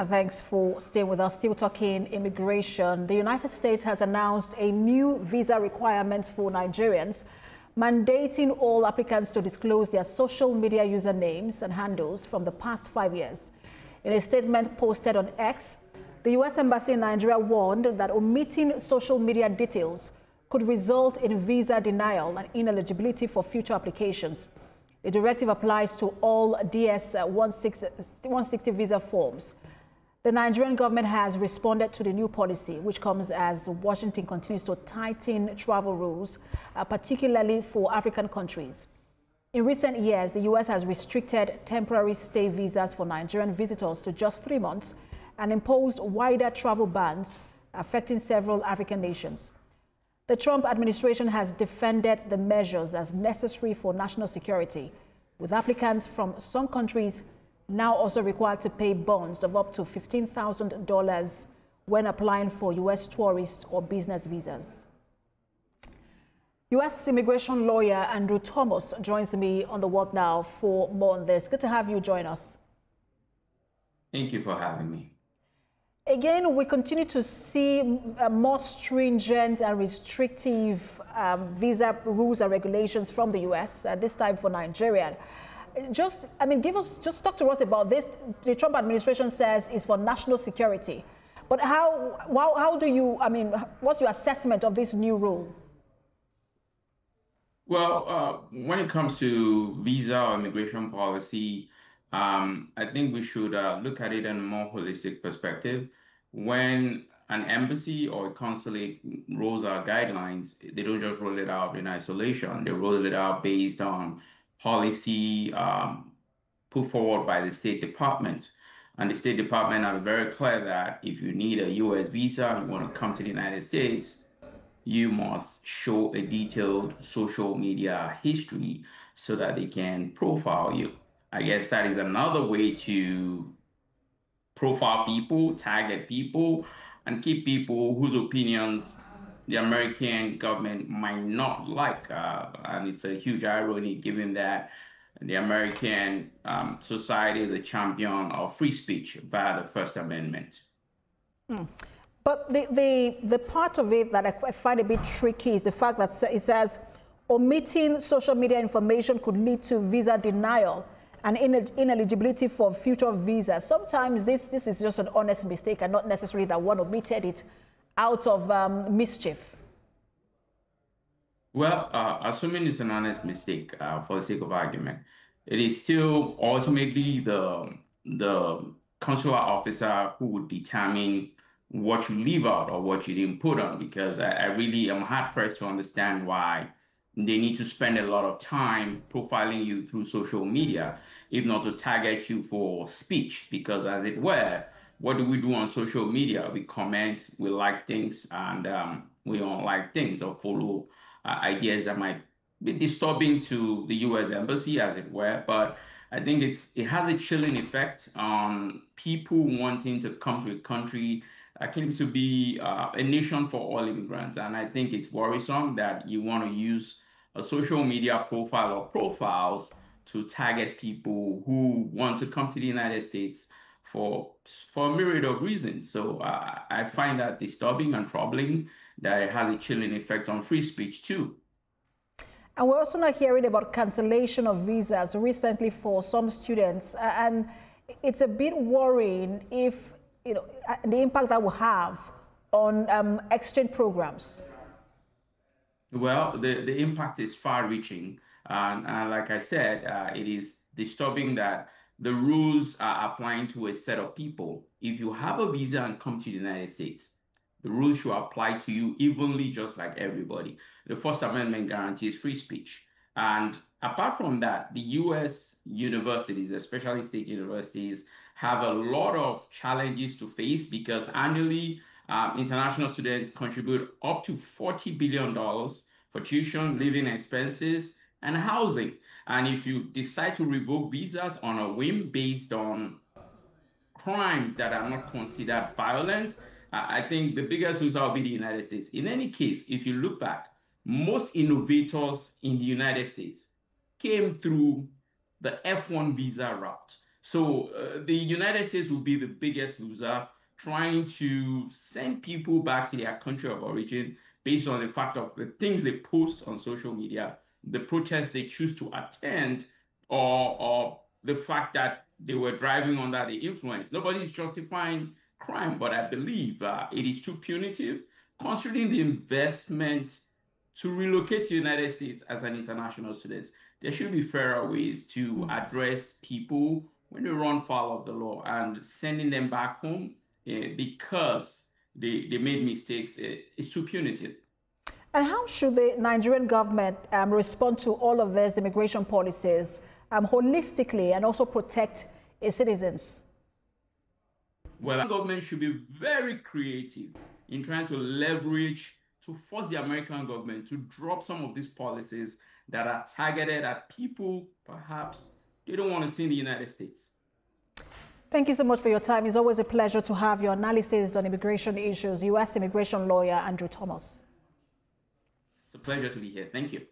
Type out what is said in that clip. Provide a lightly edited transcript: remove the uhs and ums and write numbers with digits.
Thanks for staying with us. Still talking immigration. The United States has announced a new visa requirement for Nigerians, mandating all applicants to disclose their social media usernames and handles from the past 5 years. In a statement posted on X, the U.S. Embassy in Nigeria warned that omitting social media details could result in visa denial and ineligibility for future applications. The directive applies to all DS-160 visa forms. The Nigerian government has responded to the new policy, which comes as Washington continues to tighten travel rules, particularly for African countries. In recent years, the U.S. has restricted temporary stay visas for Nigerian visitors to just 3 months and imposed wider travel bans affecting several African nations. The Trump administration has defended the measures as necessary for national security, with applicants from some countries now also required to pay bonds of up to $15,000 when applying for U.S. tourist or business visas. U.S. immigration lawyer Andrew Thomas joins me on the work now for more on this. Good to have you join us. Thank you for having me. Again, we continue to see more stringent and restrictive visa rules and regulations from the U.S., this time for Nigeria. Just talk to us about this. The Trump administration says it's for national security. But how do you, what's your assessment of this new rule? Well, when it comes to visa or immigration policy, I think we should look at it in a more holistic perspective. When an embassy or a consulate rolls out guidelines, they don't just roll it out in isolation. They roll it out based on policy put forward by the State Department. And the State Department are very clear that if you need a U.S. visa, you want to come to the United States, you must show a detailed social media history so that they can profile you. I guess that is another way to profile people, target people, and keep people whose opinions the American government might not like. And it's a huge irony given that the American society is a champion of free speech via the First Amendment. But the part of it that I find a bit tricky is the fact that it says omitting social media information could lead to visa denial and ineligibility for future visas. Sometimes this is just an honest mistake and not necessarily that one omitted it out of mischief. Well, assuming it's an honest mistake for the sake of argument, it is still ultimately the consular officer who would determine what you leave out or what you didn't put on, because I really am hard-pressed to understand why they need to spend a lot of time profiling you through social media, if not to target you for speech, because as it were, what do we do on social media? We comment, we like things, and we don't like things or follow ideas that might be disturbing to the U.S. Embassy, as it were. But I think it has a chilling effect on people wanting to come to a country that claims to be a nation for all immigrants. And I think it's worrisome that you want to use a social media profile or profiles to target people who want to come to the United States for a myriad of reasons. So I find that disturbing and troubling that it has a chilling effect on free speech too. And we're also not hearing about cancellation of visas recently for some students. And it's a bit worrying if, the impact that will have on exchange programs. Well, the impact is far-reaching. And like I said, it is disturbing that the rules are applying to a set of people. If you have a visa and come to the United States, the rules should apply to you evenly, just like everybody. The First Amendment guarantees free speech. And apart from that, the U.S. universities, especially state universities, have a lot of challenges to face because annually, international students contribute up to $40 billion for tuition, living expenses, and housing. And if you decide to revoke visas on a whim based on crimes that are not considered violent, I think the biggest loser will be the United States. In any case, if you look back, most innovators in the United States came through the F1 visa route. So the United States will be the biggest loser, trying to send people back to their country of origin based on the fact of the things they post on social media, the protests they choose to attend, or the fact that they were driving under the influence. Nobody is justifying crime, but I believe it is too punitive, considering the investment to relocate to the United States as an international student. There should be fairer ways to address people when they run foul of the law, and sending them back home because they made mistakes is too punitive. And how should the Nigerian government respond to all of these immigration policies holistically and also protect its citizens? Well, the government should be very creative in trying to leverage to force the American government to drop some of these policies that are targeted at people perhaps they don't want to see in the United States. Thank you so much for your time. It's always a pleasure to have your analysis on immigration issues. U.S. immigration lawyer Andrew Thomas. It's a pleasure to be here. Thank you.